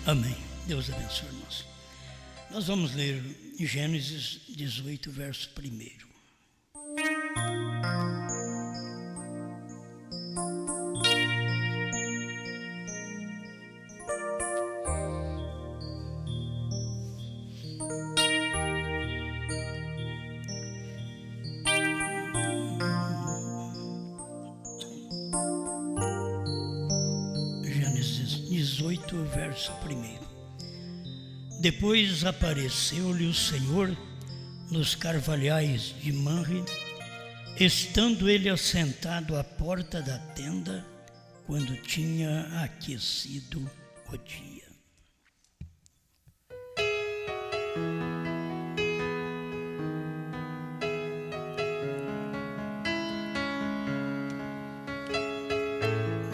Amém. Deus abençoe, irmãos. Nós vamos ler Gênesis 18, verso 1. Gênesis 18, verso 1. Depois apareceu-lhe o Senhor nos carvalhais de Manre, estando ele assentado à porta da tenda, quando tinha aquecido o dia.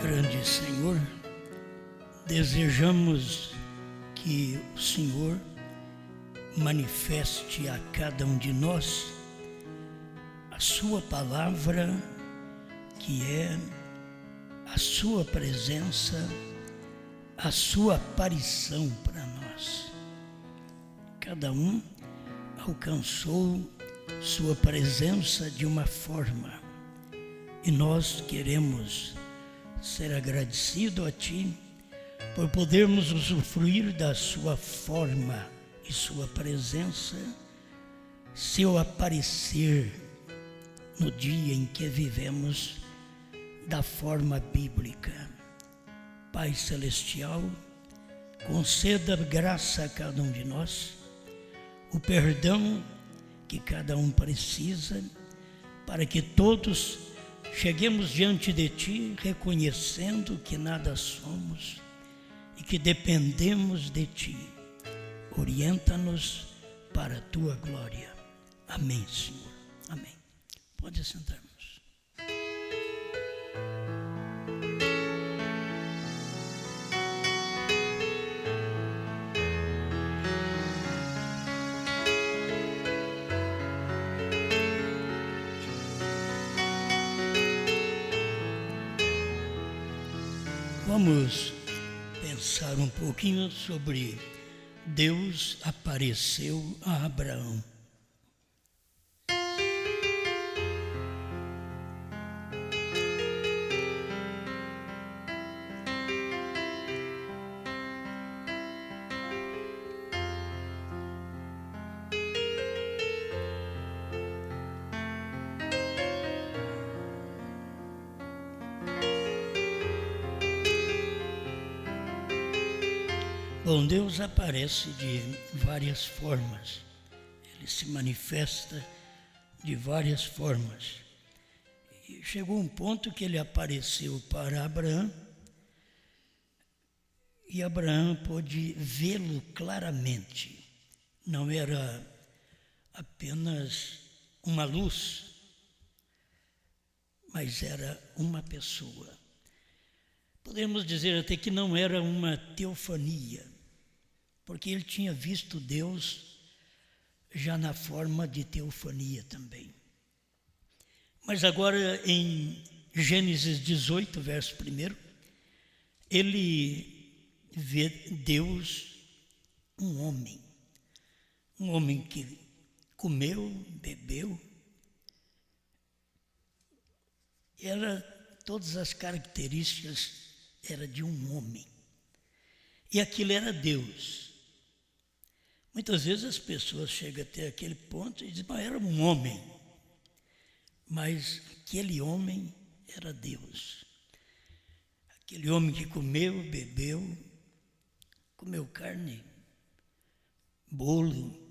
Grande Senhor, desejamos que o Senhor manifeste a cada um de nós a sua palavra, que é a sua presença, a sua aparição para nós. Cada um alcançou sua presença de uma forma, e nós queremos ser agradecidos a Ti por podermos usufruir da sua forma e sua presença, seu aparecer no dia em que vivemos da forma bíblica. Pai Celestial, conceda graça a cada um de nós, o perdão que cada um precisa, para que todos cheguemos diante de Ti reconhecendo que nada somos e que dependemos de Ti. Orienta-nos para a Tua glória. Amém, Senhor. Amém. Pode sentar-nos. Vamos pensar um pouquinho sobre Deus apareceu a Abraão. Bom, Deus aparece de várias formas, Ele se manifesta de várias formas. E chegou um ponto que Ele apareceu para Abraão, e Abraão pôde vê-lo claramente. Não era apenas uma luz, mas era uma pessoa. Podemos dizer até que não era uma teofania, porque ele tinha visto Deus já na forma de teofania também. Mas agora em Gênesis 18, verso 1, ele vê Deus, um homem que comeu, bebeu, todas as características eram de um homem, e aquilo era Deus. Muitas vezes as pessoas chegam até aquele ponto e dizem, mas era um homem. Mas aquele homem era Deus. Aquele homem que comeu, bebeu, comeu carne, bolo,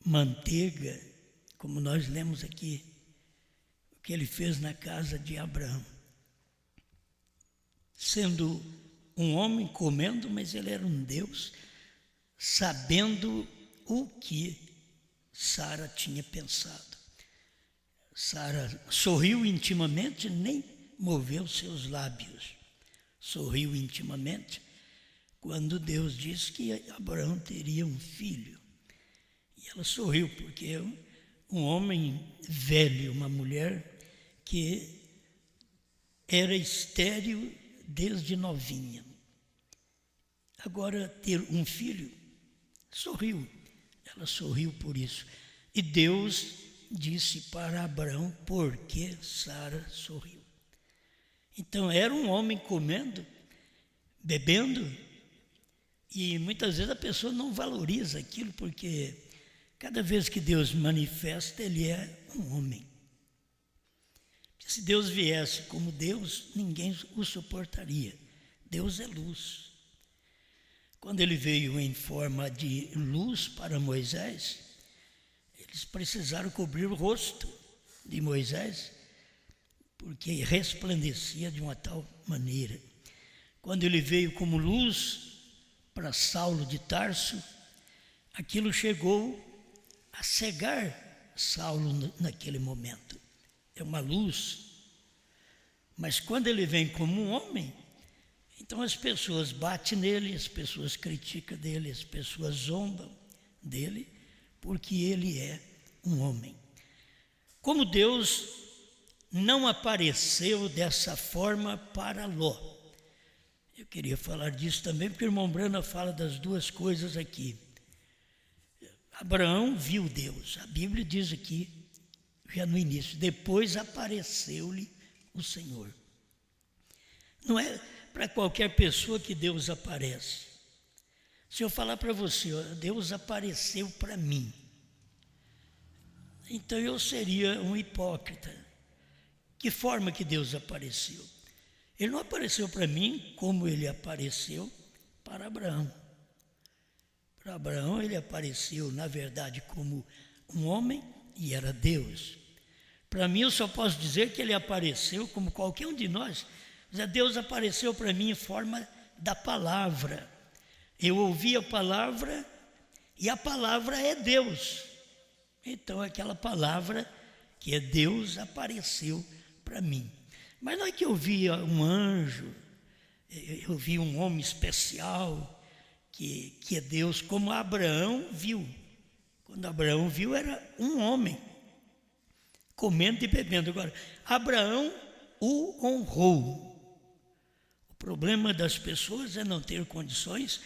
manteiga, como nós lemos aqui, o que ele fez na casa de Abraão. Sendo um homem comendo, mas ele era um Deus, sabendo o que Sara tinha pensado. Sara sorriu intimamente, nem moveu seus lábios. Sorriu intimamente quando Deus disse que Abraão teria um filho. E ela sorriu, porque um homem velho, uma mulher que era estéril desde novinha. agora ter um filho. Sorriu, ela sorriu por isso. E Deus disse para Abraão por que Sara sorriu. Então era um homem comendo, bebendo, e muitas vezes a pessoa não valoriza aquilo, porque cada vez que Deus manifesta, ele é um homem. Se Deus viesse como Deus, ninguém o suportaria. Deus é luz. Quando ele veio em forma de luz para Moisés, eles precisaram cobrir o rosto de Moisés, porque resplandecia de uma tal maneira. Quando ele veio como luz para Saulo de Tarso, aquilo chegou a cegar Saulo naquele momento. É uma luz. Mas quando ele vem como um homem, então as pessoas batem nele, as pessoas criticam dele, as pessoas zombam dele, porque ele é um homem. Como Deus não apareceu dessa forma para Ló. Eu queria falar disso também, porque o irmão Brana fala das duas coisas aqui. Abraão viu Deus, a Bíblia diz aqui, já no início, depois apareceu-lhe o Senhor. Não é para qualquer pessoa que Deus aparece. Se eu falar para você, ó, Deus apareceu para mim, então eu seria um hipócrita. Que forma que Deus apareceu? Ele não apareceu para mim como ele apareceu para Abraão. Para Abraão ele apareceu, na verdade, como um homem e era Deus. Para mim eu só posso dizer que ele apareceu como qualquer um de nós. Deus apareceu para mim em forma da palavra. Eu ouvi a palavra e a palavra é Deus. Então aquela palavra que é Deus apareceu para mim. Mas não é que eu via um anjo, eu vi um homem especial, que é Deus, como Abraão viu. Quando Abraão viu, era um homem, comendo e bebendo. Agora, Abraão o honrou. O problema das pessoas é não ter condições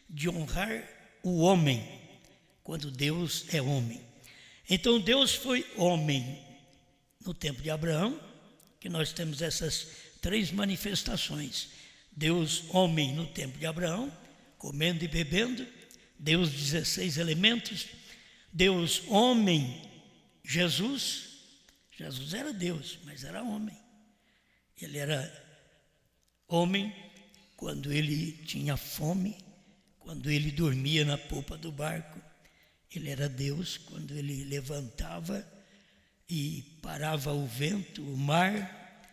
de honrar o homem, quando Deus é homem. Então Deus foi homem no tempo de Abraão, que nós temos essas três manifestações. Deus homem no tempo de Abraão, comendo e bebendo. Deus 16 elementos. Deus homem, Jesus. Jesus era Deus, mas era homem. Ele era homem quando ele tinha fome, quando ele dormia na polpa do barco. Ele era Deus quando ele levantava e parava o vento, o mar,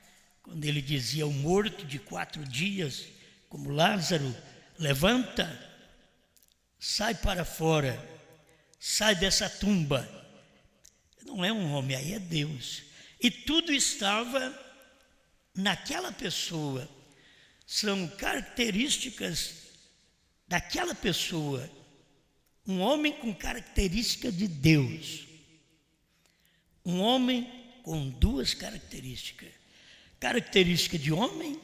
quando ele dizia ao morto de 4 dias, como Lázaro, levanta, sai para fora, sai dessa tumba. Não é um homem, aí é Deus. E tudo estava naquela pessoa. São características daquela pessoa. Um homem com característica de Deus. Um homem com duas características. Característica de homem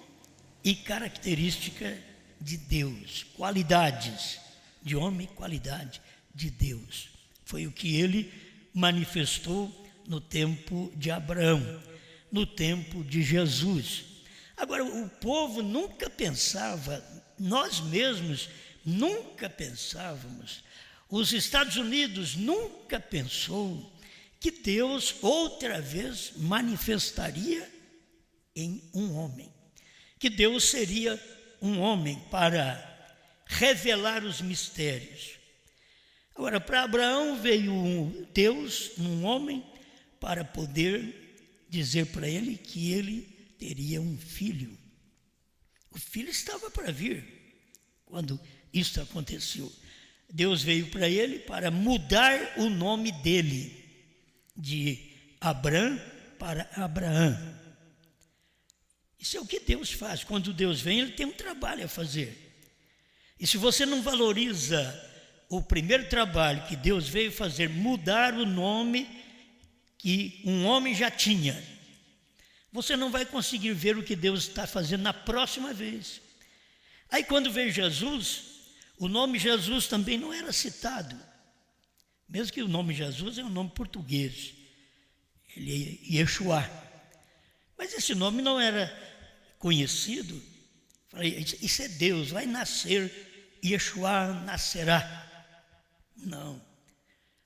e característica de Deus. Qualidades de homem e qualidade de Deus. Foi o que ele manifestou no tempo de Abraão, no tempo de Jesus. Agora, o povo nunca pensava, nós mesmos nunca pensávamos, os Estados Unidos nunca pensou que Deus outra vez manifestaria em um homem, que Deus seria um homem para revelar os mistérios. Agora, para Abraão veio um Deus, um homem, para poder dizer para ele que ele teria um filho. O filho estava para vir quando isso aconteceu. Deus veio para ele para mudar o nome dele, de Abrão para Abraão. Isso é o que Deus faz. Quando Deus vem, ele tem um trabalho a fazer. E se você não valoriza o primeiro trabalho que Deus veio fazer, mudar o nome que um homem já tinha, você não vai conseguir ver o que Deus está fazendo na próxima vez. Aí quando veio Jesus, O nome Jesus também não era citado, mesmo que o nome Jesus é um nome português, ele é Yeshua, mas esse nome não era conhecido. Falei, isso é Deus, vai nascer, Yeshua nascerá. Não,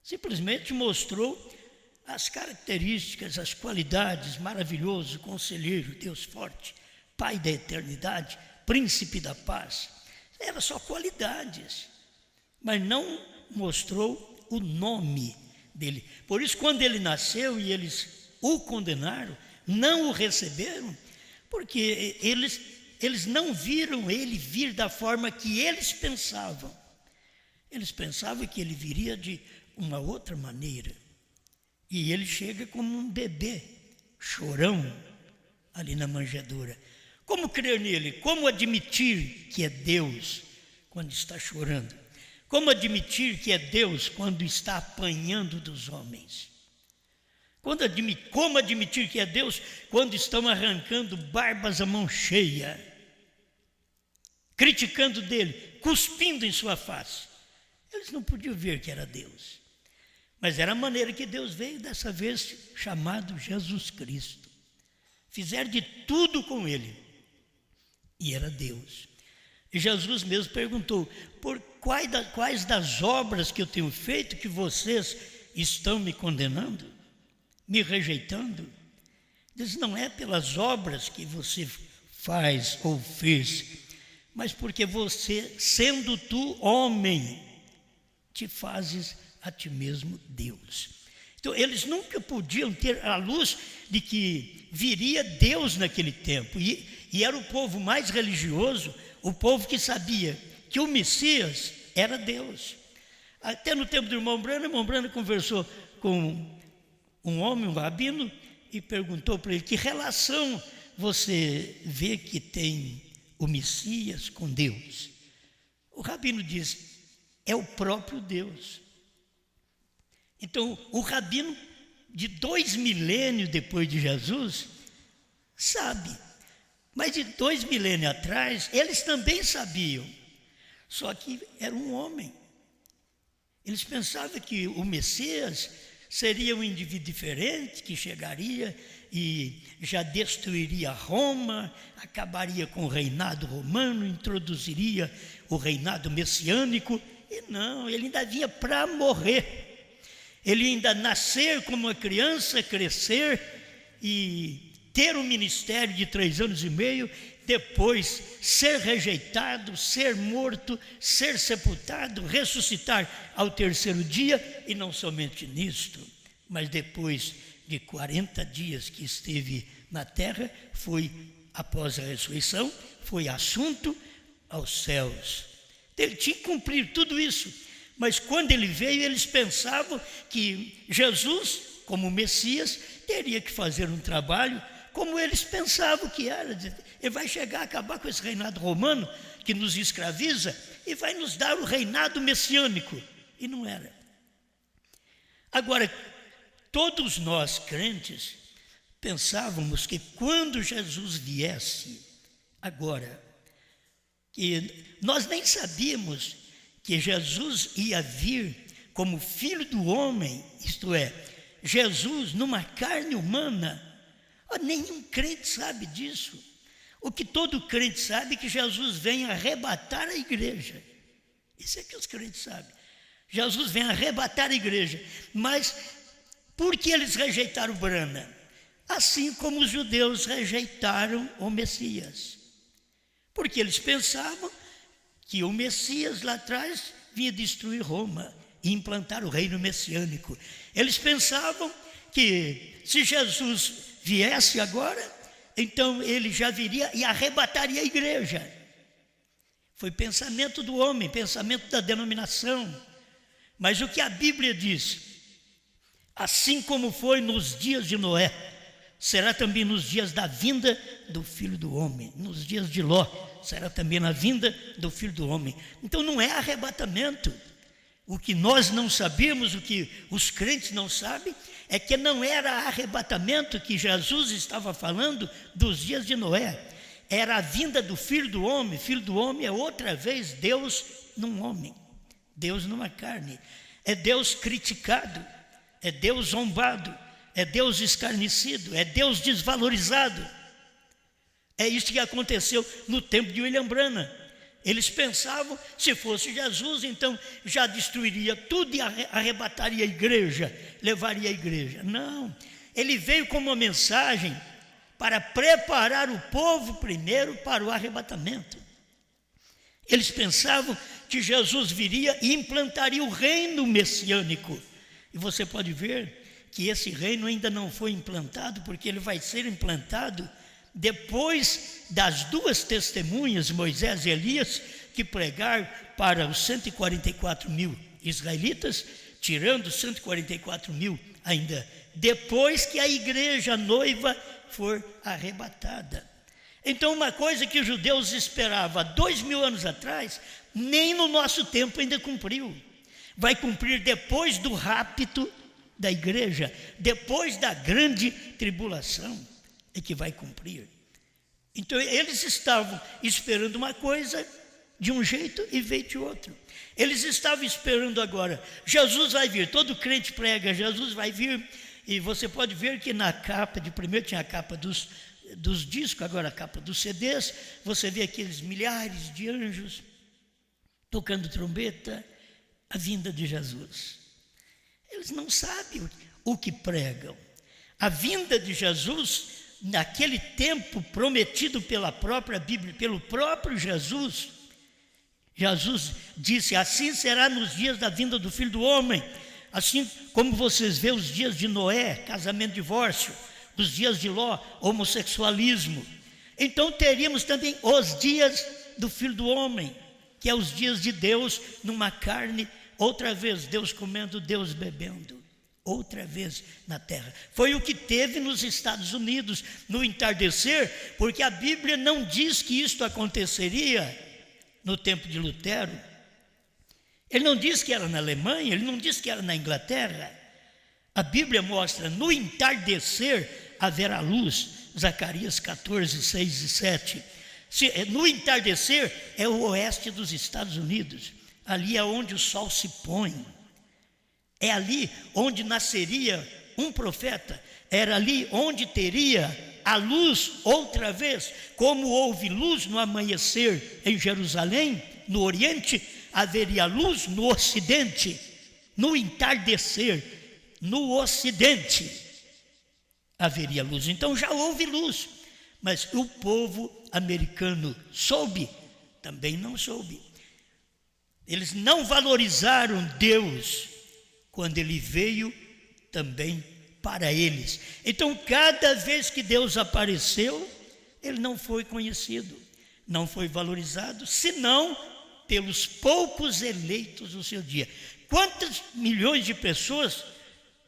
simplesmente mostrou as características, as qualidades: maravilhoso, conselheiro, Deus forte, Pai da eternidade, príncipe da paz. Eram só qualidades, mas não mostrou o nome dele. Por isso, quando ele nasceu e eles o condenaram, não o receberam, porque eles não viram ele vir da forma que eles pensavam. Eles pensavam que ele viria de uma outra maneira. E ele chega como um bebê, chorão, ali na manjedoura. Como crer nele? Como admitir que é Deus quando está chorando? Como admitir que é Deus quando está apanhando dos homens? Como admitir que é Deus quando estão arrancando barbas à mão cheia, criticando dele, cuspindo em sua face? Eles não podiam ver que era Deus. Mas era a maneira que Deus veio, dessa vez chamado Jesus Cristo. Fizeram de tudo com ele. E era Deus. E Jesus mesmo perguntou: por quais das obras que eu tenho feito que vocês estão me condenando, me rejeitando? Diz: não é pelas obras que você faz ou fez, mas porque você, sendo tu homem, te fazes a ti mesmo Deus. Então, eles nunca podiam ter a luz de que viria Deus naquele tempo. E era o povo mais religioso, o povo que sabia que o Messias era Deus. Até no tempo do irmão Brana conversou com um homem, um rabino, e perguntou para ele: que relação você vê que tem o Messias com Deus? O rabino disse: é o próprio Deus. Então, o rabino de 2 milênios depois de Jesus sabe, mas de 2 milênios atrás eles também sabiam, só que era um homem. Eles pensavam que o Messias seria um indivíduo diferente, que chegaria e já destruiria Roma, acabaria com o reinado romano, introduziria o reinado messiânico. E não, ele ainda vinha para morrer. Ele ainda nascer como uma criança, crescer e ter um ministério de 3 anos e meio, depois ser rejeitado, ser morto, ser sepultado, ressuscitar ao 3º dia, e não somente nisto, mas depois de 40 dias que esteve na terra, foi, após a ressurreição, foi assunto aos céus. Ele tinha que cumprir tudo isso. Mas quando ele veio, eles pensavam que Jesus, como Messias, teria que fazer um trabalho como eles pensavam que era. Ele vai chegar a acabar com esse reinado romano que nos escraviza e vai nos dar o reinado messiânico. E não era. Agora, todos nós crentes pensávamos que quando Jesus viesse agora, que nós nem sabíamos que Jesus ia vir como filho do homem, isto é, Jesus numa carne humana. Nenhum crente sabe disso. O que todo crente sabe é que Jesus vem arrebatar a igreja. Isso é que os crentes sabem. Jesus vem arrebatar a igreja. Mas por que eles rejeitaram Brana? Assim como os judeus rejeitaram o Messias. Porque eles pensavam que o Messias lá atrás vinha destruir Roma e implantar o reino messiânico. Eles pensavam que se Jesus viesse agora, então ele já viria e arrebataria a igreja. Foi pensamento do homem, pensamento da denominação. Mas o que a Bíblia diz: assim como foi nos dias de Noé, será também nos dias da vinda do Filho do Homem. Nos dias de Ló, será também na vinda do Filho do Homem. Então não é arrebatamento. O que nós não sabemos, o que os crentes não sabem, é que não era arrebatamento que Jesus estava falando dos dias de Noé. Era a vinda do Filho do Homem. Filho do Homem é outra vez Deus num homem, Deus numa carne. É Deus criticado, é Deus zombado, é Deus escarnecido, é Deus desvalorizado. É isso que aconteceu no tempo de William Branham. Eles pensavam, se fosse Jesus, então já destruiria tudo e arrebataria a igreja, levaria a igreja. Não, ele veio com uma mensagem para preparar o povo primeiro para o arrebatamento. Eles pensavam que Jesus viria e implantaria o reino messiânico. E você pode ver que esse reino ainda não foi implantado, porque ele vai ser implantado depois das duas testemunhas, Moisés e Elias, que pregaram para os 144 mil israelitas, tirando 144 mil ainda depois que a igreja noiva for arrebatada. Então, uma coisa que os judeus esperavam há 2000 anos atrás, nem no nosso tempo ainda cumpriu. Vai cumprir depois do rapto da igreja, depois da grande tribulação, é que vai cumprir. Então, eles estavam esperando uma coisa de um jeito e veio de outro. Eles estavam esperando agora, Jesus vai vir, todo crente prega, Jesus vai vir, e você pode ver que na capa, de primeiro tinha a capa dos discos, agora a capa dos CDs, você vê aqueles milhares de anjos tocando trombeta, a vinda de Jesus. Eles não sabem o que pregam. A vinda de Jesus, naquele tempo prometido pela própria Bíblia, pelo próprio Jesus, Jesus disse, assim será nos dias da vinda do Filho do Homem, assim como vocês vê os dias de Noé, casamento, divórcio, os dias de Ló, homossexualismo. Então teríamos também os dias do Filho do Homem, que é os dias de Deus numa carne, outra vez Deus comendo, Deus bebendo, outra vez na terra. Foi o que teve nos Estados Unidos no entardecer, porque a Bíblia não diz que isto aconteceria no tempo de Lutero. Ele não diz que era na Alemanha, ele não diz que era na Inglaterra. A Bíblia mostra, no entardecer haverá luz, Zacarias 14, 6 e 7. No entardecer é o oeste dos Estados Unidos, ali é onde o sol se põe, é ali onde nasceria um profeta, era ali onde teria a luz outra vez, como houve luz no amanhecer em Jerusalém, no Oriente, haveria luz no Ocidente, no entardecer, no Ocidente haveria luz. Então já houve luz, mas o povo americano soube? Também não soube. Eles não valorizaram Deus quando Ele veio também para eles. Então, cada vez que Deus apareceu, Ele não foi conhecido, não foi valorizado, senão pelos poucos eleitos do seu dia. Quantos milhões de pessoas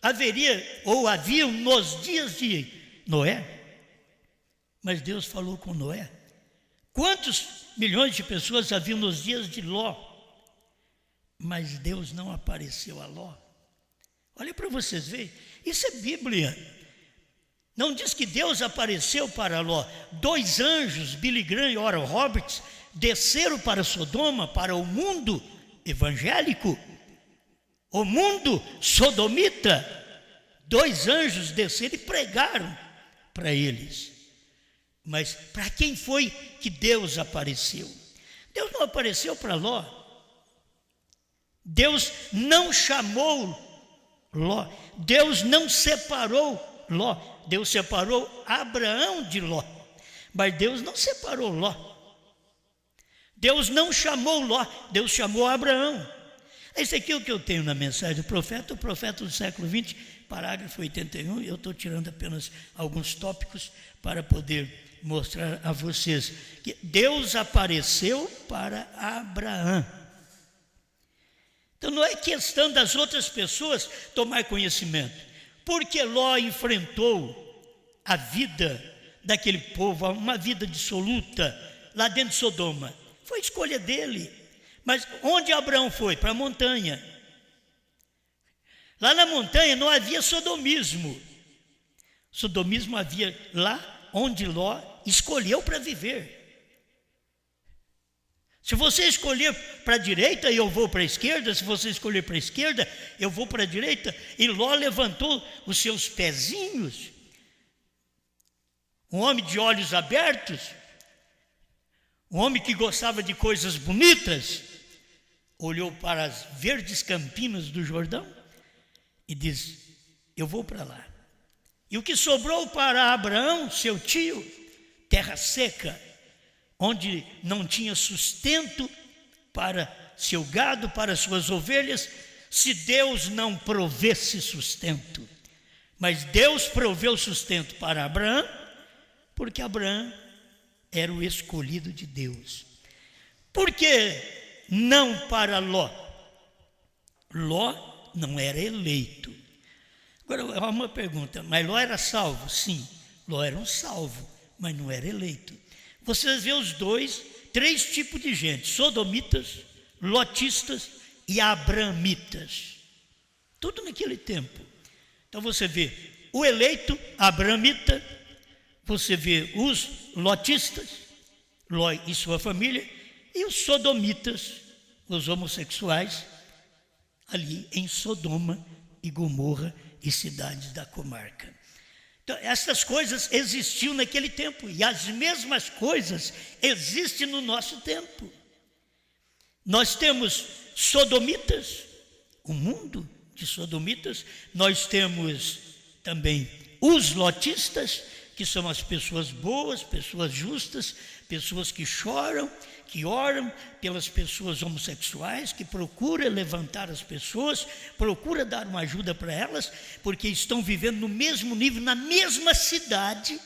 haveria ou haviam nos dias de Noé? Mas Deus falou com Noé. Quantos milhões de pessoas haviam nos dias de Ló? Mas Deus não apareceu a Ló. Olha para vocês verem, isso é Bíblia. Não diz que Deus apareceu para Ló. 2 anjos, Billy Graham e Oral Roberts, desceram para Sodoma, para o mundo evangélico, o mundo sodomita. 2 anjos desceram e pregaram para eles. Mas para quem foi que Deus apareceu? Deus não apareceu para Ló. Deus não chamou Ló. Deus não separou Ló. Deus separou Abraão de Ló. Mas Deus não separou Ló. Deus não chamou Ló. Deus chamou Abraão. Esse aqui é o que eu tenho na mensagem do profeta, o profeta do século 20, parágrafo 81. Eu estou tirando apenas alguns tópicos para poder mostrar a vocês que Deus apareceu para Abraão. Então não é questão das outras pessoas tomar conhecimento, porque Ló enfrentou a vida daquele povo, uma vida dissoluta lá dentro de Sodoma. Foi escolha dele. Mas onde Abraão foi? Para a montanha. Lá na montanha não havia sodomismo. Sodomismo havia lá onde Ló escolheu para viver. Se você escolher para a direita, eu vou para a esquerda. Se você escolher para a esquerda, eu vou para a direita. E Ló levantou os seus pezinhos. Um homem de olhos abertos, um homem que gostava de coisas bonitas, olhou para as verdes campinas do Jordão e diz: eu vou para lá. E o que sobrou para Abraão, seu tio, terra seca, onde não tinha sustento para seu gado, para suas ovelhas, se Deus não provesse sustento. Mas Deus proveu sustento para Abraão, porque Abraão era o escolhido de Deus. Por que não para Ló? Ló não era eleito. Agora, uma pergunta: mas Ló era salvo? Sim, Ló era um salvo, mas não era eleito. Vocês vê três tipos de gente: sodomitas, lotistas e abramitas. Tudo naquele tempo. Então você vê o eleito abramita, você vê os lotistas, Ló e sua família, e os sodomitas, os homossexuais, ali em Sodoma e Gomorra e cidades da comarca. Então, essas coisas existiam naquele tempo, e as mesmas coisas existem no nosso tempo. Nós temos sodomitas, o mundo de sodomitas, nós temos também os lotistas, que são as pessoas boas, pessoas justas, pessoas que choram, que oram pelas pessoas homossexuais, que procuram levantar as pessoas, procuram dar uma ajuda para elas, porque estão vivendo no mesmo nível, na mesma cidade,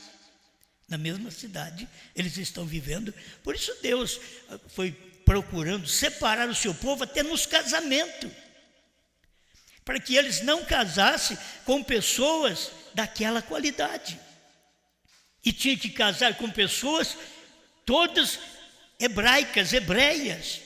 eles estão vivendo. Por isso Deus foi procurando separar o seu povo até nos casamentos, para que eles não casassem com pessoas daquela qualidade. E tinha que casar com pessoas todas hebraicas, hebreias.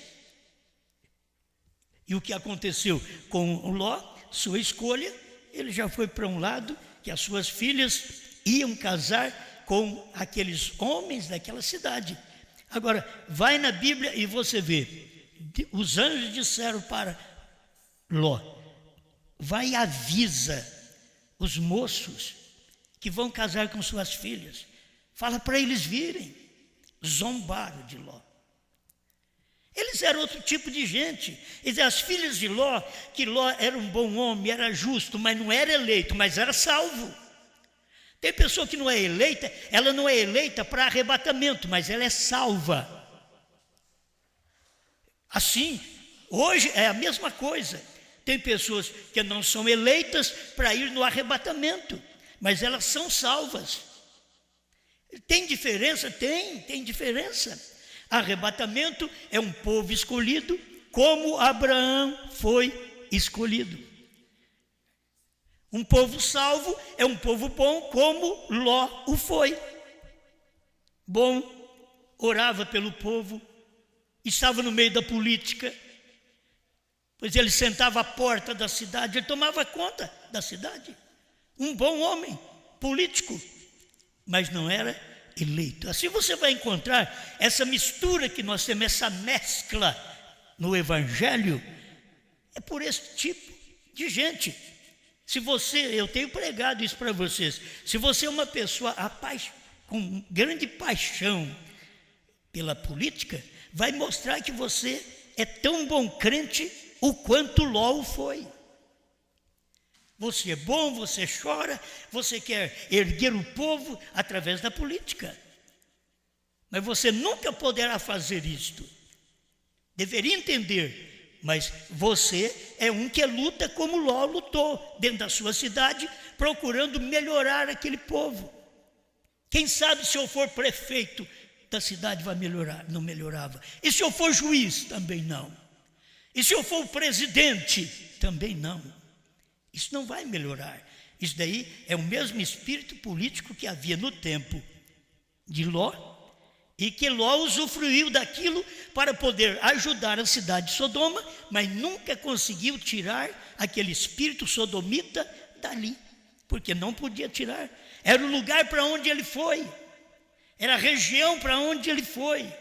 E o que aconteceu com o Ló, sua escolha, ele já foi para um lado, que as suas filhas iam casar com aqueles homens daquela cidade. Agora, vai na Bíblia e você vê, os anjos disseram para Ló: vai e avisa os moços que vão casar com suas filhas, fala para eles virem. Zombaram de Ló. Eles eram outro tipo de gente. As filhas de Ló, que Ló era um bom homem, era justo, mas não era eleito, mas era salvo. Tem pessoa que não é eleita, ela não é eleita para arrebatamento, mas ela é salva. Assim, hoje é a mesma coisa. Tem pessoas que não são eleitas para ir no arrebatamento, mas elas são salvas. Tem diferença? Tem diferença. Arrebatamento é um povo escolhido, como Abraão foi escolhido. Um povo salvo é um povo bom, como Ló o foi. Bom, orava pelo povo, estava no meio da política, pois ele sentava à porta da cidade, ele tomava conta da cidade. Um bom homem, político, mas não era eleito. Assim você vai encontrar essa mistura que nós temos, essa mescla no Evangelho, é por esse tipo de gente. Eu tenho pregado isso para vocês, se você é uma pessoa com grande paixão pela política, vai mostrar que você é tão bom crente o quanto Ló foi. Você é bom, você chora, você quer erguer o povo através da política. Mas você nunca poderá fazer isto. Deveria entender, mas você é um que luta como Ló lutou, dentro da sua cidade, procurando melhorar aquele povo. Quem sabe se eu for prefeito da cidade vai melhorar? Não melhorava. E se eu for juiz? Também não. E se eu for o presidente? Também não. Isso não vai melhorar. Isso daí é o mesmo espírito político que havia no tempo de Ló, e que Ló usufruiu daquilo para poder ajudar a cidade de Sodoma, mas nunca conseguiu tirar aquele espírito sodomita dali, porque não podia tirar. Era o lugar para onde ele foi, era a região para onde ele foi.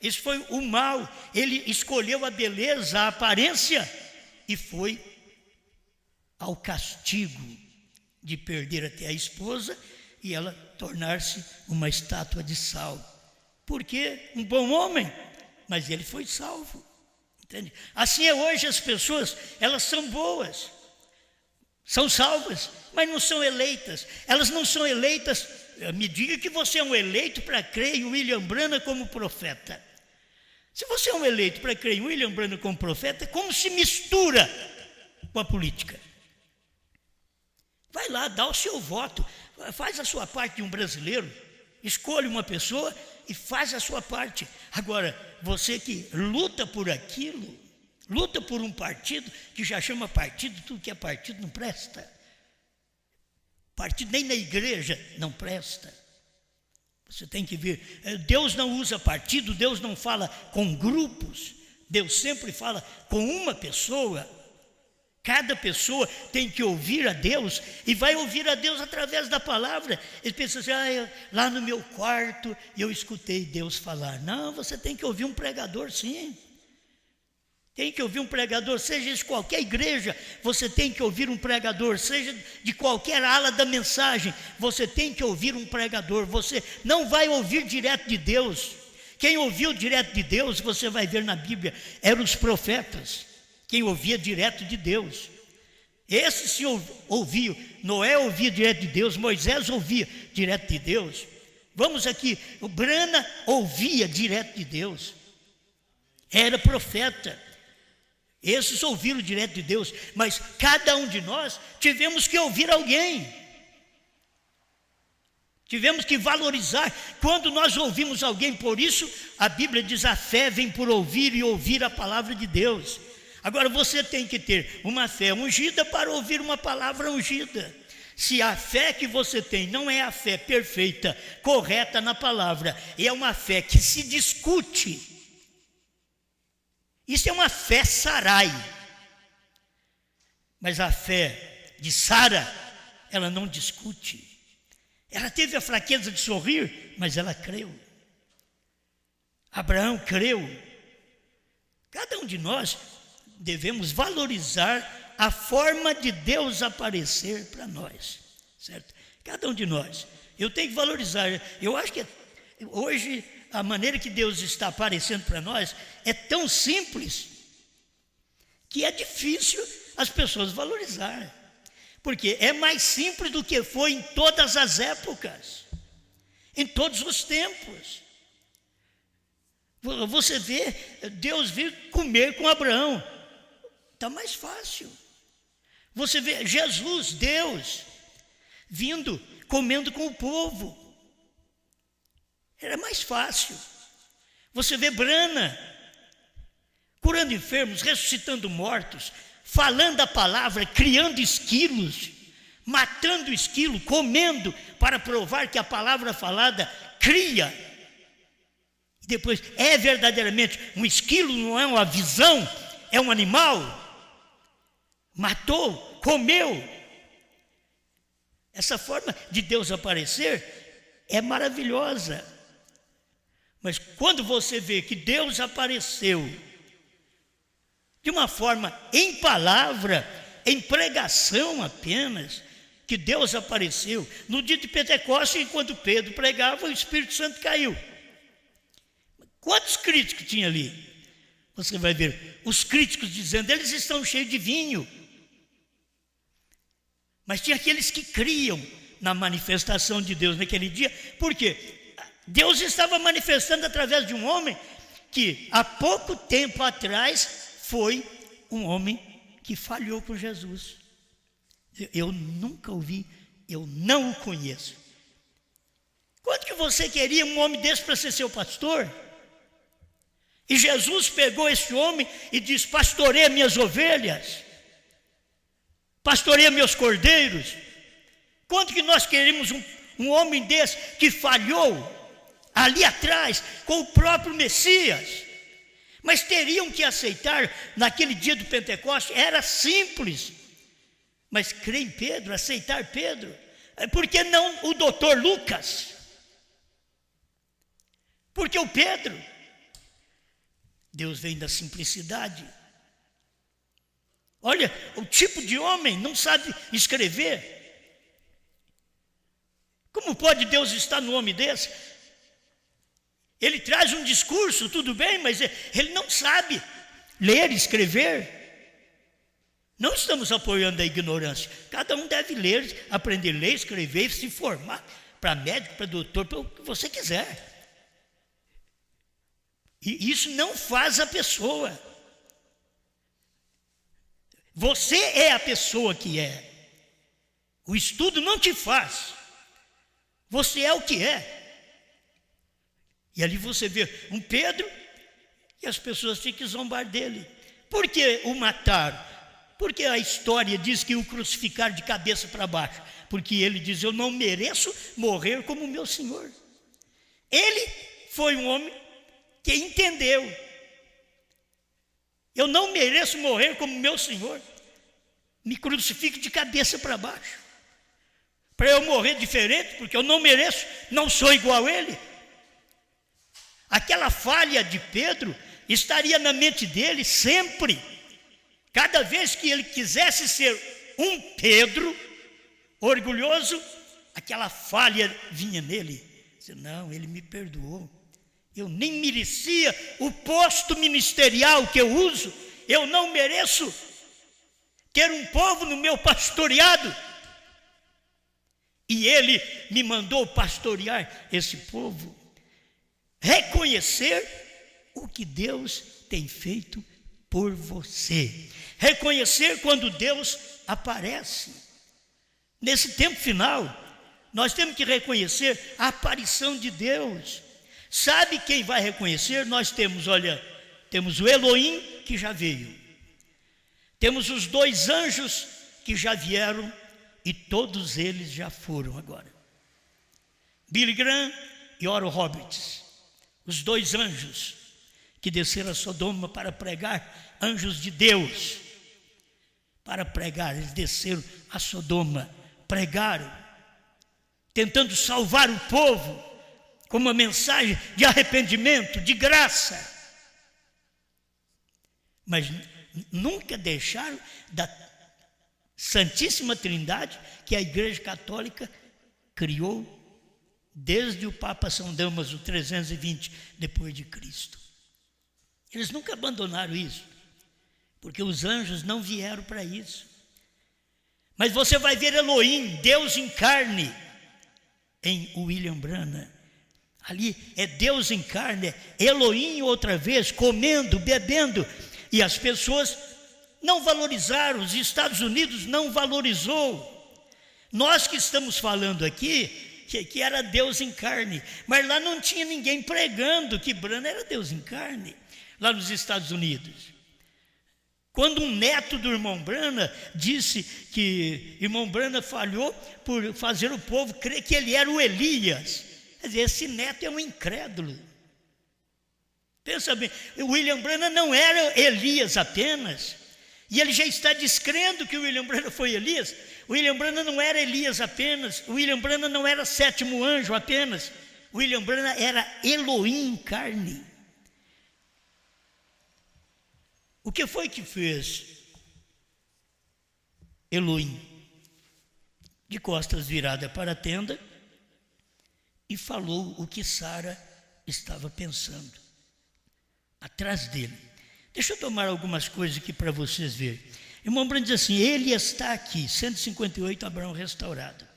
Isso foi o mal. Ele escolheu a beleza, a aparência, e foi ao castigo de perder até a esposa e ela tornar-se uma estátua de sal. Porque um bom homem, mas ele foi salvo. Entende? Assim é hoje as pessoas, elas são boas, são salvas, mas não são eleitas. Elas não são eleitas. Me diga que você é um eleito para crer em William Branham como profeta. Se você é um eleito para crer em William Branham como profeta, como se mistura com a política? Vai lá, dá o seu voto, faz a sua parte de um brasileiro, escolhe uma pessoa e faz a sua parte. Agora, você que luta por aquilo, luta por um partido que já chama partido, tudo que é partido não presta. Partido nem na igreja não presta. Você tem que ver, Deus não usa partido, Deus não fala com grupos, Deus sempre fala com uma pessoa. Cada pessoa tem que ouvir a Deus e vai ouvir a Deus através da palavra. Ele pensa assim, lá no meu quarto eu escutei Deus falar. Não, você tem que ouvir um pregador, sim. Tem que ouvir um pregador, seja de qualquer igreja, você tem que ouvir um pregador, seja de qualquer ala da mensagem, você tem que ouvir um pregador. Você não vai ouvir direto de Deus. Quem ouviu direto de Deus, você vai ver na Bíblia, eram os profetas. Quem ouvia direto de Deus. Esse se ouvia, Noé ouvia direto de Deus, Moisés ouvia direto de Deus. Vamos aqui, o Brana ouvia direto de Deus. Era profeta. Esses ouviram direto de Deus, mas cada um de nós tivemos que ouvir alguém. Tivemos que valorizar. Quando nós ouvimos alguém, por isso a Bíblia diz: a fé vem por ouvir e ouvir a palavra de Deus. Agora você tem que ter uma fé ungida para ouvir uma palavra ungida. Se a fé que você tem não é a fé perfeita, correta na palavra, é uma fé que se discute, isso é uma fé Sarai. Mas a fé de Sara, ela não discute. Ela teve a fraqueza de sorrir, mas ela creu. Abraão creu. Cada um de nós devemos valorizar a forma de Deus aparecer para nós, certo? Cada um de nós. Eu tenho que valorizar. Eu acho que hoje a maneira que Deus está aparecendo para nós é tão simples que é difícil as pessoas valorizar. Porque é mais simples do que foi em todas as épocas, em todos os tempos. Você vê Deus vir comer com Abraão, está mais fácil. Você vê Jesus, Deus, vindo, comendo com o povo, era mais fácil. Você vê Brana curando enfermos, ressuscitando mortos, falando a palavra, criando esquilos, matando esquilo, comendo, para provar que a palavra falada cria. E depois, é verdadeiramente um esquilo, não é uma visão, é um animal. Matou, comeu. Essa forma de Deus aparecer é maravilhosa. Mas quando você vê que Deus apareceu de uma forma em palavra, em pregação apenas, que Deus apareceu no dia de Pentecostes, enquanto Pedro pregava, o Espírito Santo caiu. Quantos críticos tinha ali? Você vai ver os críticos dizendo: eles estão cheios de vinho. Mas tinha aqueles que criam na manifestação de Deus naquele dia. Por quê? Deus estava manifestando através de um homem que há pouco tempo atrás foi um homem que falhou com Jesus. Eu nunca ouvi, eu não o conheço. Quanto que você queria um homem desse para ser seu pastor? E Jesus pegou esse homem e disse: pastoreia minhas ovelhas, pastoreia meus cordeiros. Quanto que nós queremos um homem desse que falhou ali atrás com o próprio Messias? Mas teriam que aceitar naquele dia do Pentecostes, era simples. Mas crer em Pedro, aceitar Pedro. Por que não o doutor Lucas? Porque o Pedro, Deus vem da simplicidade. Olha, o tipo de homem não sabe escrever. Como pode Deus estar no homem desse? Ele traz um discurso, tudo bem, mas ele não sabe ler e escrever. Não estamos apoiando a ignorância. Cada um deve ler, aprender a ler, escrever, se formar para médico, para doutor, para o que você quiser. E isso não faz a pessoa. Você é a pessoa que é. O estudo não te faz. Você é o que é. E ali você vê um Pedro e as pessoas tinham que zombar dele. Por que o mataram? Porque a história diz que o crucificaram de cabeça para baixo. Porque ele diz, eu não mereço morrer como o meu Senhor. Ele foi um homem que entendeu. Eu não mereço morrer como meu Senhor. Me crucifique de cabeça para baixo. Para eu morrer diferente, porque eu não mereço, não sou igual a ele. Aquela falha de Pedro estaria na mente dele sempre. Cada vez que ele quisesse ser um Pedro orgulhoso, aquela falha vinha nele. Disse, não, ele me perdoou. Eu nem merecia o posto ministerial que eu uso. Eu não mereço ter um povo no meu pastoreado. E ele me mandou pastorear esse povo. Reconhecer o que Deus tem feito por você. Reconhecer quando Deus aparece. Nesse tempo final, nós temos que reconhecer a aparição de Deus. Sabe quem vai reconhecer? Nós temos, olha, temos o Elohim que já veio. Temos os 2 anjos que já vieram e todos eles já foram agora. Billy Graham e Oral Roberts, os 2 anjos que desceram a Sodoma para pregar, anjos de Deus, para pregar, eles desceram a Sodoma, pregaram, tentando salvar o povo, com uma mensagem de arrependimento, de graça. Mas nunca deixaram da Santíssima Trindade que a Igreja Católica criou desde o Papa São Damaso 320 depois de Cristo. Eles nunca abandonaram isso, porque os anjos não vieram para isso. Mas você vai ver Elohim, Deus em carne, em William Branham. Ali é Deus em carne, é Elohim outra vez, comendo, bebendo. E as pessoas não valorizaram, os Estados Unidos não valorizou. Nós que estamos falando aqui, que era Deus em carne, mas lá não tinha ninguém pregando que Branham era Deus em carne, lá nos Estados Unidos. Quando um neto do irmão Branham disse que irmão Branham falhou por fazer o povo crer que ele era o Elias. Quer dizer, esse neto é um incrédulo. Pensa bem, o William Branham não era Elias apenas, e ele já está descrendo que o William Branham foi Elias. O William Branham não era Elias apenas, o William Branham não era 7º anjo apenas, o William Branham era Elohim em carne. O que foi que fez Elohim? De costas viradas para a tenda, e falou o que Sara estava pensando atrás dele. Deixa eu tomar algumas coisas aqui para vocês verem. Irmão Branham diz assim, ele está aqui, 158, Abraão restaurado.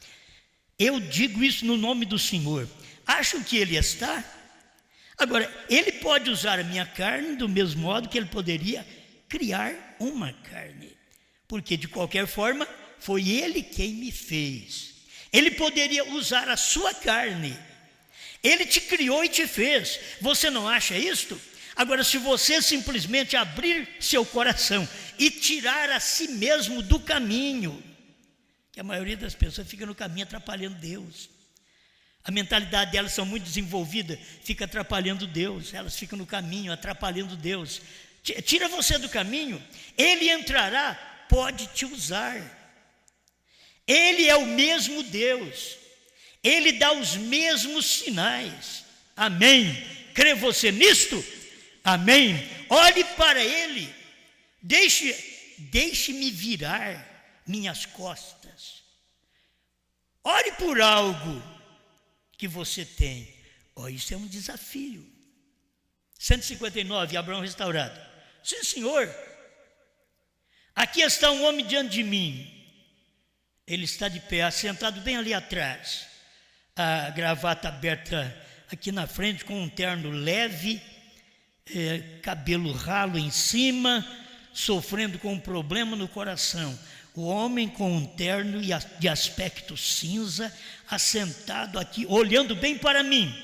Eu digo isso no nome do Senhor. Acham que ele está? Agora, ele pode usar a minha carne do mesmo modo que ele poderia criar uma carne. Porque de qualquer forma, foi ele quem me fez. Ele poderia usar a sua carne. Ele te criou e te fez. Você não acha isto? Agora, se você simplesmente abrir seu coração e tirar a si mesmo do caminho, que a maioria das pessoas fica no caminho atrapalhando Deus. A mentalidade delas são muito desenvolvida, fica atrapalhando Deus. Elas ficam no caminho, atrapalhando Deus. Tira você do caminho, ele entrará, pode te usar. Ele é o mesmo Deus, ele dá os mesmos sinais. Amém? Crê você nisto? Amém? Olhe para ele, deixe-me virar minhas costas. Ore por algo que você tem. Isso é um desafio. 159, Abraão restaurado. Sim, senhor. Aqui está um homem diante de mim. Ele está de pé, assentado bem ali atrás. A gravata aberta aqui na frente, com um terno leve, cabelo ralo em cima, sofrendo com um problema no coração. O homem com um terno de aspecto cinza, assentado aqui, olhando bem para mim.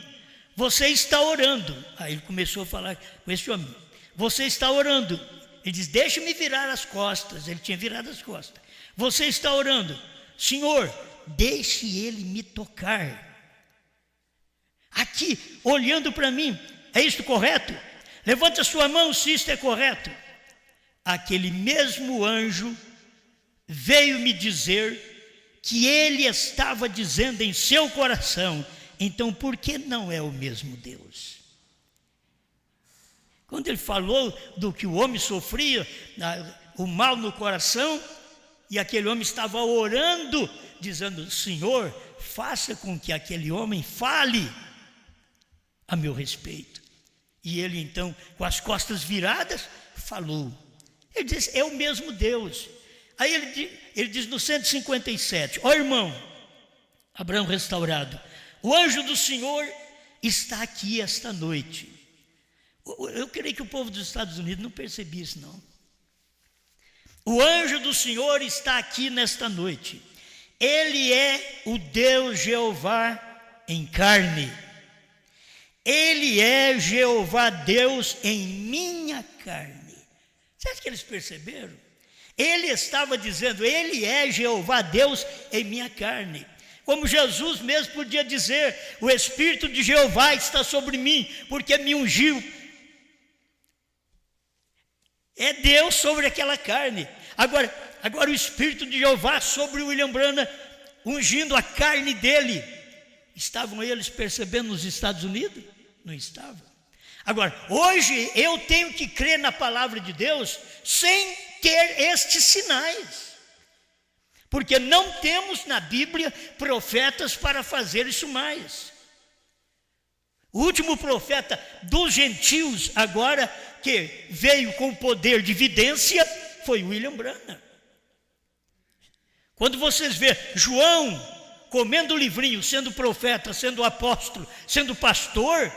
Você está orando. Aí ele começou a falar com esse homem. Você está orando. Ele diz, deixa-me virar as costas. Ele tinha virado as costas. Você está orando. Senhor, deixe ele me tocar. Aqui, olhando para mim. É isto correto? Levante a sua mão se isto é correto. Aquele mesmo anjo veio me dizer que ele estava dizendo em seu coração, então por que não é o mesmo Deus? Quando ele falou do que o homem sofria, o mal no coração, e aquele homem estava orando, dizendo, Senhor, faça com que aquele homem fale a meu respeito. E ele então, com as costas viradas, falou. Ele disse, é o mesmo Deus. Aí ele diz no 157, irmão, Abraão restaurado, o anjo do Senhor está aqui esta noite. Eu creio que o povo dos Estados Unidos não percebia isso não. O anjo do Senhor está aqui nesta noite. Ele é o Deus Jeová em carne. Ele é Jeová Deus em minha carne. Você acha que eles perceberam? Ele estava dizendo, ele é Jeová Deus em minha carne. Como Jesus mesmo podia dizer, o Espírito de Jeová está sobre mim, porque me ungiu. É Deus sobre aquela carne. Agora o Espírito de Jeová sobre o William Branham, ungindo a carne dele. Estavam eles percebendo nos Estados Unidos? Não estavam. Agora, hoje eu tenho que crer na palavra de Deus sem ter estes sinais. Porque não temos na Bíblia profetas para fazer isso mais. O último profeta dos gentios agora, que veio com o poder de vidência, foi William Branham. Quando vocês vê João comendo o livrinho, sendo profeta, sendo apóstolo, sendo pastor,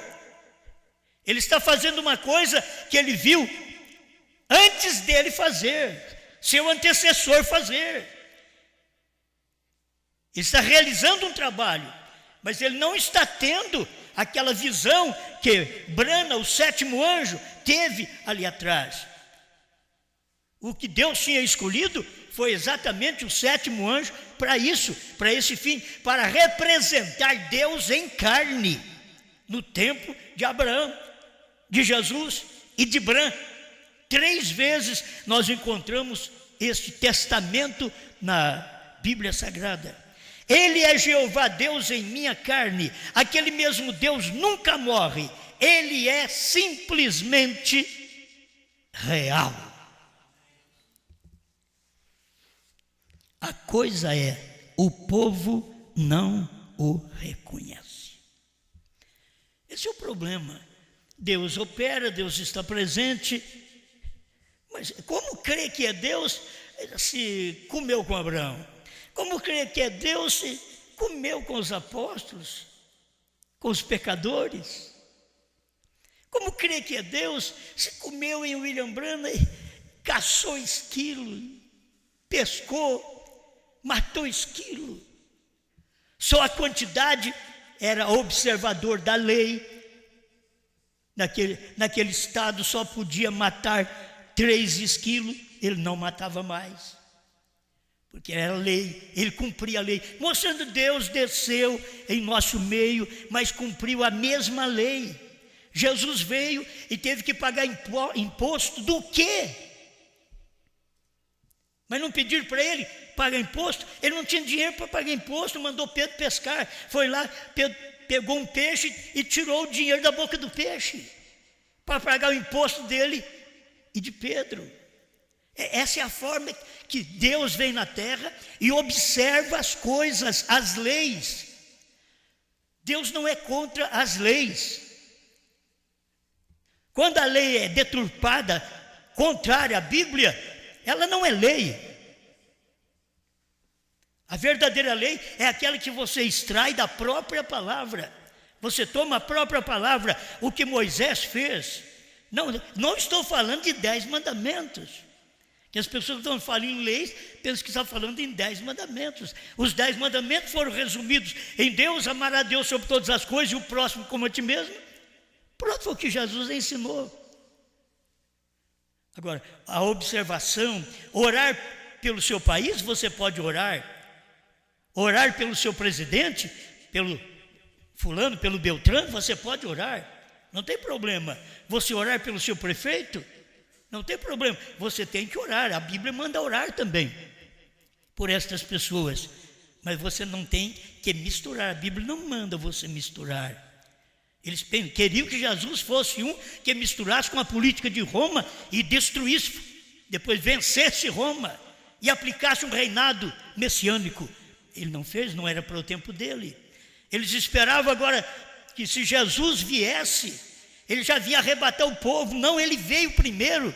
ele está fazendo uma coisa que ele viu antes dele fazer, seu antecessor fazer. Ele está realizando um trabalho, mas ele não está tendo aquela visão que Branham, o sétimo anjo, teve ali atrás. O que Deus tinha escolhido foi exatamente o sétimo anjo para isso, para esse fim, para representar Deus em carne, no tempo de Abraão, de Jesus e de Branham. 3 vezes nós encontramos este testamento na Bíblia Sagrada. Ele é Jeová Deus em minha carne. Aquele mesmo Deus nunca morre. Ele é simplesmente real. A coisa é, o povo não o reconhece. Esse é o problema. Deus opera, Deus está presente, mas como crer que é Deus se comeu com Abraão? Como crer que é Deus se comeu com os apóstolos, com os pecadores? Como crer que é Deus se comeu em William Branham e caçou esquilo, pescou, matou esquilo? Só a quantidade era observador da lei. Naquele estado só podia matar 3 esquilos, ele não matava mais. Porque era lei, ele cumpria a lei, mostrando Deus desceu em nosso meio, mas cumpriu a mesma lei. Jesus veio e teve que pagar imposto do quê? Mas não pediram para ele pagar imposto, ele não tinha dinheiro para pagar imposto, mandou Pedro pescar, foi lá, Pedro pegou um peixe e tirou o dinheiro da boca do peixe. para pagar o imposto dele e de Pedro. Essa é a forma que Deus vem na terra e observa as coisas, as leis. Deus não é contra as leis. Quando a lei é deturpada, contrária à Bíblia, ela não é lei. A verdadeira lei é aquela que você extrai da própria palavra. Você toma a própria palavra, o que Moisés fez. Não estou falando de 10 mandamentos. Que as pessoas estão falando em leis, pensam que estão falando em 10 mandamentos. Os 10 mandamentos foram resumidos em Deus, amar a Deus sobre todas as coisas e o próximo como a ti mesmo. Pronto, foi o que Jesus ensinou. Agora, a observação, orar pelo seu país, você pode orar. Orar pelo seu presidente, pelo fulano, pelo Beltrano, você pode orar. Não tem problema. Você orar pelo seu prefeito, não tem problema. Você tem que orar. A Bíblia manda orar também por estas pessoas. Mas você não tem que misturar. A Bíblia não manda você misturar. Eles queriam que Jesus fosse um que misturasse com a política de Roma e destruísse, depois vencesse Roma e aplicasse um reinado messiânico. Ele não fez, não era para o tempo dele. Eles esperavam agora que se Jesus viesse, ele já vinha arrebatar o povo. Não, ele veio primeiro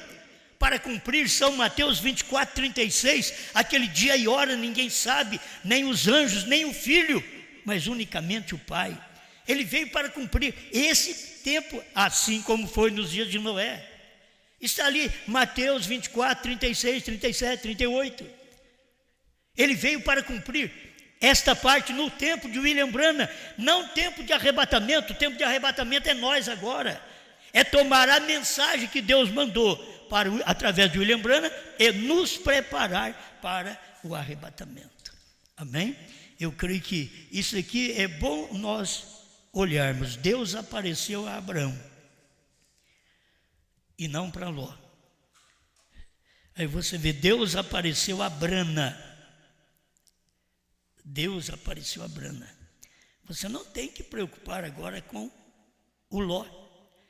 para cumprir São Mateus 24, 36. Aquele dia e hora ninguém sabe, nem os anjos, nem o Filho, mas unicamente o Pai. Ele veio para cumprir esse tempo, assim como foi nos dias de Noé. Está ali Mateus 24, 36, 37, 38. Ele veio para cumprir esta parte no tempo de William Branham, não tempo de arrebatamento. O tempo de arrebatamento é nós agora. É tomar a mensagem que Deus mandou através de William Branham e nos preparar para o arrebatamento. Amém? Eu creio que isso aqui é bom nós olharmos. Deus apareceu a Abraão e não para Ló. Aí você vê, Deus apareceu a Brana. Deus apareceu a Brana. Você não tem que preocupar agora com o Ló,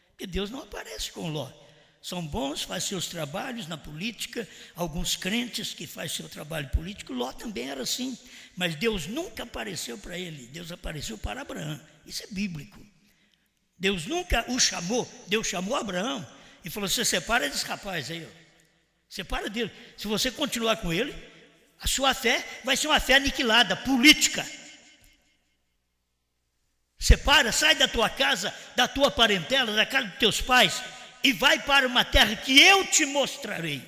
porque Deus não aparece com o Ló. São bons, faz seus trabalhos na política, alguns crentes que fazem seu trabalho político. Ló também era assim, mas Deus nunca apareceu para ele. Deus apareceu para Abraão. Isso é bíblico. Deus nunca o chamou. Deus chamou Abraão e falou: você separa desse rapaz aí, ó. Separa dele. Se você continuar com ele, a sua fé vai ser uma fé aniquilada, política. Separa, sai da tua casa, da tua parentela, da casa dos teus pais e vai para uma terra que eu te mostrarei.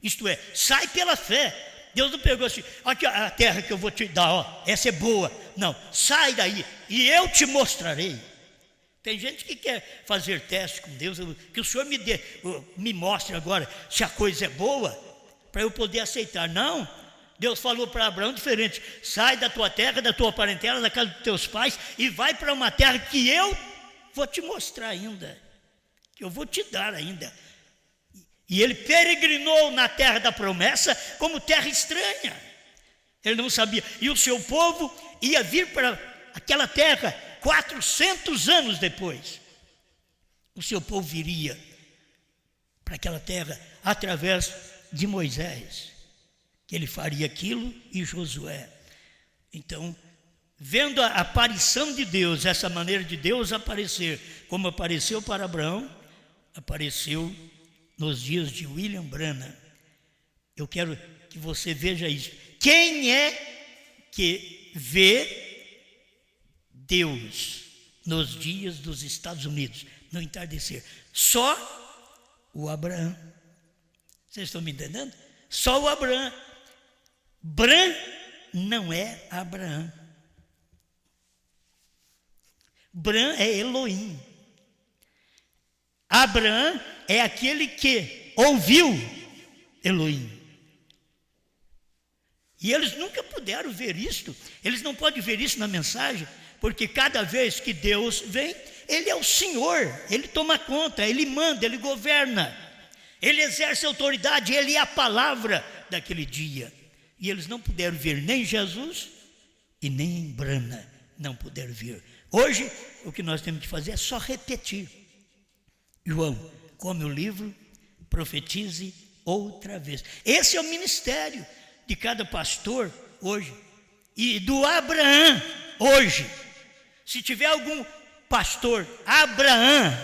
Isto é, sai pela fé. Deus não pegou assim: aqui a terra que eu vou te dar, ó, essa é boa. Não, sai daí e eu te mostrarei. Tem gente que quer fazer teste com Deus, que o Senhor me mostre agora se a coisa é boa, para eu poder aceitar. Não, Deus falou para Abraão diferente: sai da tua terra, da tua parentela, da casa dos teus pais e vai para uma terra que eu vou te mostrar ainda, que eu vou te dar ainda. E ele peregrinou na terra da promessa como terra estranha. Ele não sabia. E o seu povo ia vir para aquela terra 400 anos depois. O seu povo viria para aquela terra através de Moisés, que ele faria aquilo, e Josué. Então, vendo a aparição de Deus, essa maneira de Deus aparecer, como apareceu para Abraão, apareceu nos dias de William Branham. Eu quero que você veja isso. Quem é que vê Deus nos dias dos Estados Unidos, no entardecer? Só o Abraão. Vocês estão me entendendo? Só o Abraão. Bran não é Abraão. Bran é Elohim. Abraão é aquele que ouviu Elohim. E eles nunca puderam ver isto. Eles não podem ver isso na mensagem, porque cada vez que Deus vem, Ele é o Senhor, Ele toma conta, Ele manda, Ele governa, Ele exerce autoridade, Ele é a palavra daquele dia. E eles não puderam ver nem Jesus e nem em Brana, não puderam ver. Hoje, o que nós temos que fazer é só repetir. João, come o livro, profetize outra vez. Esse é o ministério de cada pastor hoje. E do Abraão hoje. Se tiver algum pastor Abraão,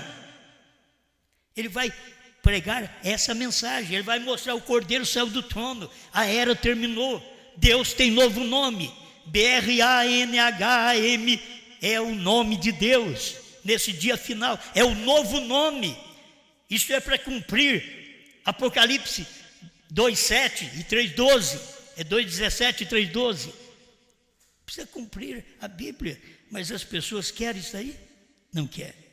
ele vai pregar essa mensagem, ele vai mostrar: o Cordeiro saiu do trono, a era terminou, Deus tem novo nome. BRANHM é o nome de Deus nesse dia final, é o novo nome. Isso é para cumprir Apocalipse 2:7 e 3:12, é 2:17 e 3:12. Precisa cumprir a Bíblia, mas as pessoas querem isso aí? Não querem.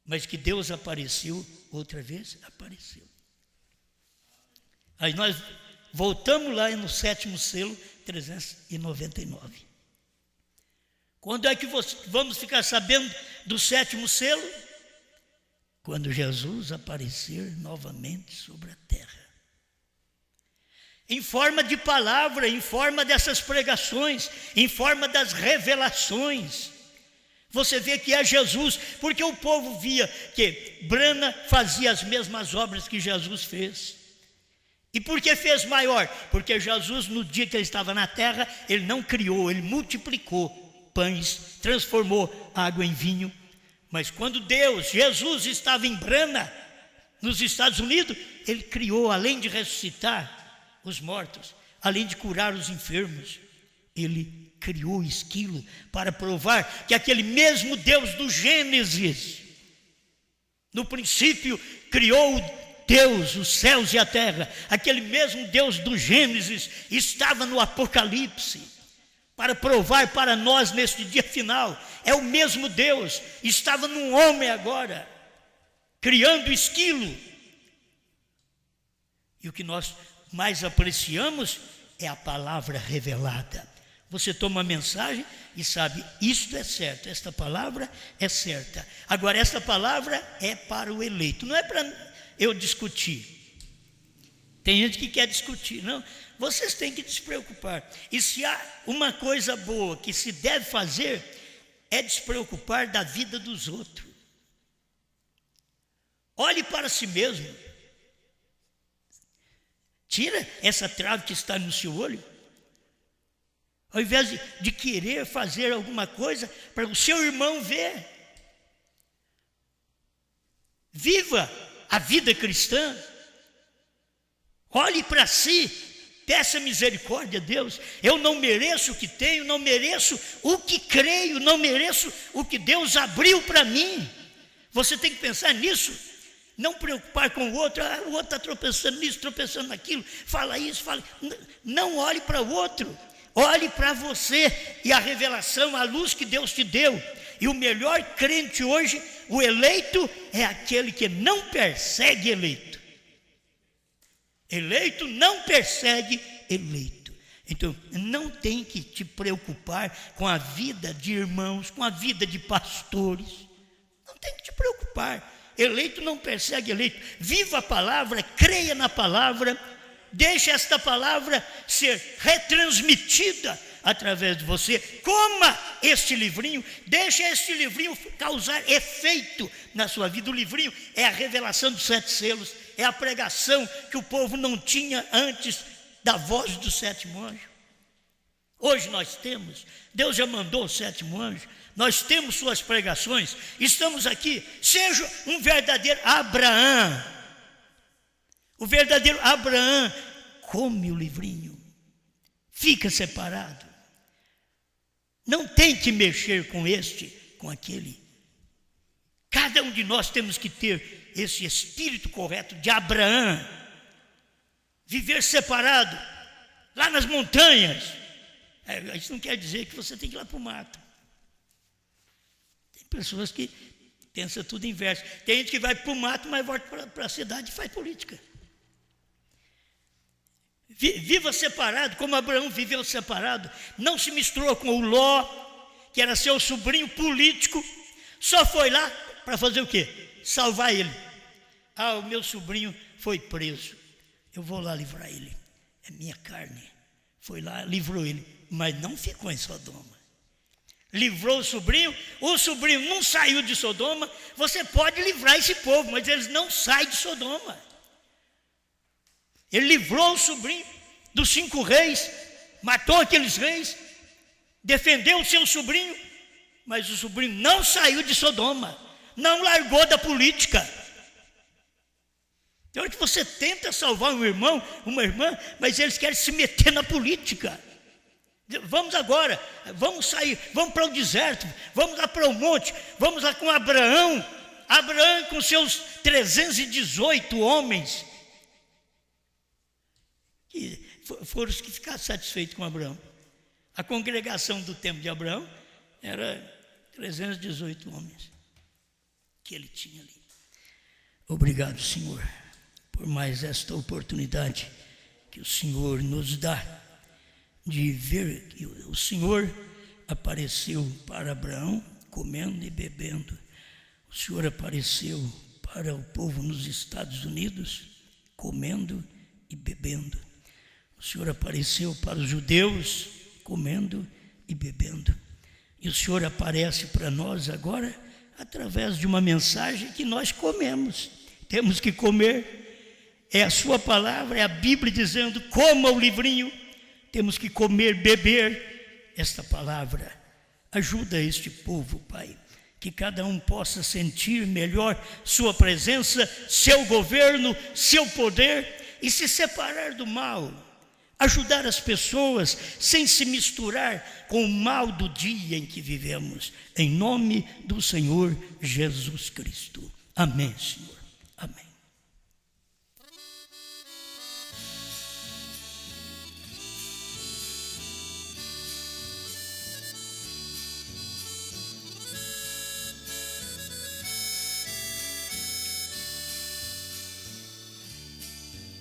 Mas que Deus apareceu outra vez, apareceu. Aí nós voltamos lá no 7º selo, 399. Quando é que vamos ficar sabendo do 7º selo? Quando Jesus aparecer novamente sobre a terra. Em forma de palavra, em forma dessas pregações, em forma das revelações. Você vê que é Jesus, porque o povo via que Brana fazia as mesmas obras que Jesus fez. E por que fez maior? Porque Jesus, no dia que ele estava na terra, ele não criou, ele multiplicou pães, transformou água em vinho. Mas quando Jesus estava em Brana, nos Estados Unidos, ele criou, além de ressuscitar os mortos, além de curar os enfermos, ele criou o esquilo para provar que aquele mesmo Deus do Gênesis, no princípio criou Deus, os céus e a terra, aquele mesmo Deus do Gênesis estava no Apocalipse, para provar para nós neste dia final, é o mesmo Deus, estava num homem agora, criando o esquilo. E o que nós mais apreciamos é a palavra revelada. Você toma a mensagem e sabe, isto é certo, esta palavra é certa. Agora, esta palavra é para o eleito, não é para eu discutir. Tem gente que quer discutir, não. Vocês têm que se preocupar. E se há uma coisa boa que se deve fazer, é despreocupar da vida dos outros. Olhe para si mesmo. Tira essa trave que está no seu olho. Ao invés de querer fazer alguma coisa para o seu irmão ver. Viva a vida cristã. Olhe para si. Peça misericórdia a Deus. Eu não mereço o que tenho, não mereço o que creio, não mereço o que Deus abriu para mim. Você tem que pensar nisso. Não preocupar com o outro. O outro está tropeçando nisso, tropeçando naquilo. Fala isso, fala. Não olhe para o outro. Olhe para você e a revelação, a luz que Deus te deu. E o melhor crente hoje, o eleito, é aquele que não persegue eleito. Eleito não persegue eleito. Então, não tem que te preocupar com a vida de irmãos, com a vida de pastores. Não tem que te preocupar. Eleito não persegue eleito. Viva a palavra, creia na palavra. Deixe esta palavra ser retransmitida através de você. Coma este livrinho, deixe este livrinho causar efeito na sua vida. O livrinho é a revelação dos 7 selos, é a pregação que o povo não tinha antes da voz do 7º anjo. Hoje nós temos, Deus já mandou o 7º anjo, nós temos suas pregações, estamos aqui. Seja um verdadeiro Abraão. O verdadeiro Abraão come o livrinho, fica separado. Não tem que mexer com este, com aquele. Cada um de nós temos que ter esse espírito correto de Abraão. Viver separado, lá nas montanhas. Isso não quer dizer que você tem que ir lá para o mato. Tem pessoas que pensam tudo inverso. Tem gente que vai para o mato, mas volta para a cidade e faz política. Viva separado, como Abraão viveu separado. Não se misturou com o Ló, que era seu sobrinho político. Só foi lá para fazer o quê? Salvar ele. O meu sobrinho foi preso. Eu vou lá livrar ele. É minha carne. Foi lá, livrou ele. Mas não ficou em Sodoma. livrou o sobrinho não saiu de Sodoma. Você pode livrar esse povo, mas eles não saem de Sodoma. Ele livrou o sobrinho dos 5 reis, matou aqueles reis, defendeu o seu sobrinho, mas o sobrinho não saiu de Sodoma, não largou da política. Tem hora que você tenta salvar um irmão, uma irmã, mas eles querem se meter na política. Vamos agora, vamos sair, vamos para o deserto, vamos lá para o monte, vamos lá com Abraão com seus 318 homens, que foram os que ficaram satisfeitos com Abraão. A congregação do tempo de Abraão era 318 homens que ele tinha ali. Obrigado, Senhor, por mais esta oportunidade que o Senhor nos dá de ver que o Senhor apareceu para Abraão comendo e bebendo. O Senhor apareceu para o povo nos Estados Unidos comendo e bebendo. O Senhor apareceu para os judeus comendo e bebendo. E o Senhor aparece para nós agora através de uma mensagem que nós comemos. Temos que comer. É a sua palavra, é a Bíblia dizendo: coma o livrinho. Temos que comer, beber esta palavra. Ajuda este povo, Pai, que cada um possa sentir melhor sua presença, seu governo, seu poder, e se separar do mal. Ajudar as pessoas sem se misturar com o mal do dia em que vivemos. Em nome do Senhor Jesus Cristo. Amém, Senhor. Amém.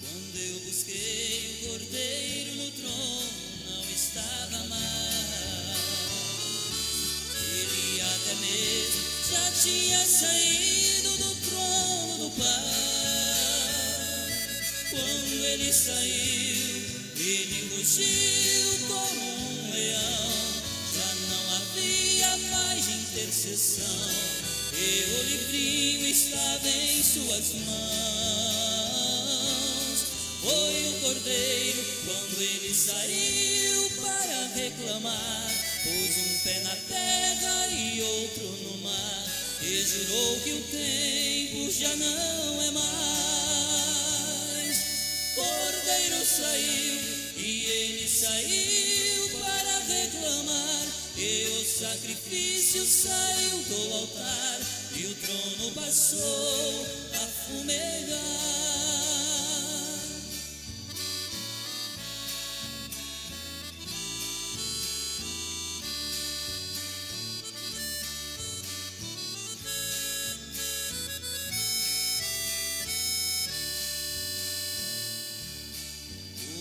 Quando eu busquei o Cordeiro no trono, não estava mais. Ele até mesmo já tinha saído do trono do Pai. Quando ele saiu, ele rugiu como um leão. Já não havia mais intercessão, e o livrinho estava em suas mãos. Foi o Cordeiro quando ele saiu para reclamar, pôs um pé na terra e outro no mar, e jurou que o tempo já não é mais. Cordeiro saiu e ele saiu para reclamar, e o sacrifício saiu do altar, e o trono passou a fumegar.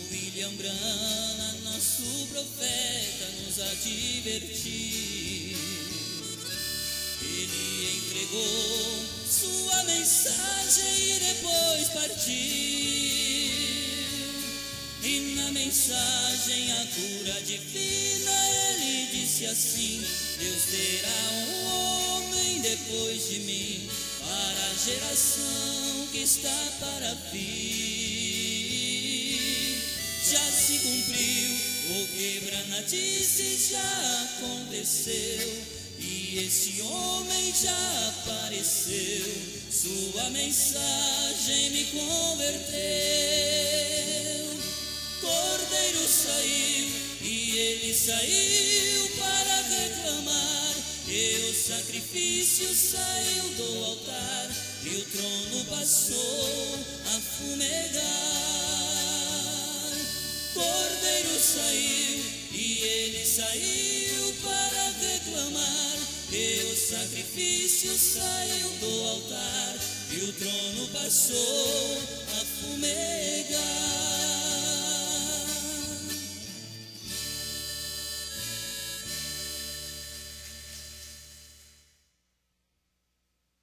William Branham, nosso profeta, nos advertiu. Ele entregou sua mensagem e depois partiu. E na mensagem a cura divina ele disse assim: Deus terá um homem depois de mim, para a geração que está para vir. Já se cumpriu o que Branham disse, já aconteceu, e esse homem já apareceu. Sua mensagem me converteu. Cordeiro saiu e ele saiu para reclamar, e o sacrifício saiu do altar, e o trono passou a fumegar. Cordeiro saiu e ele saiu para reclamar, e o sacrifício saiu do altar, e o trono passou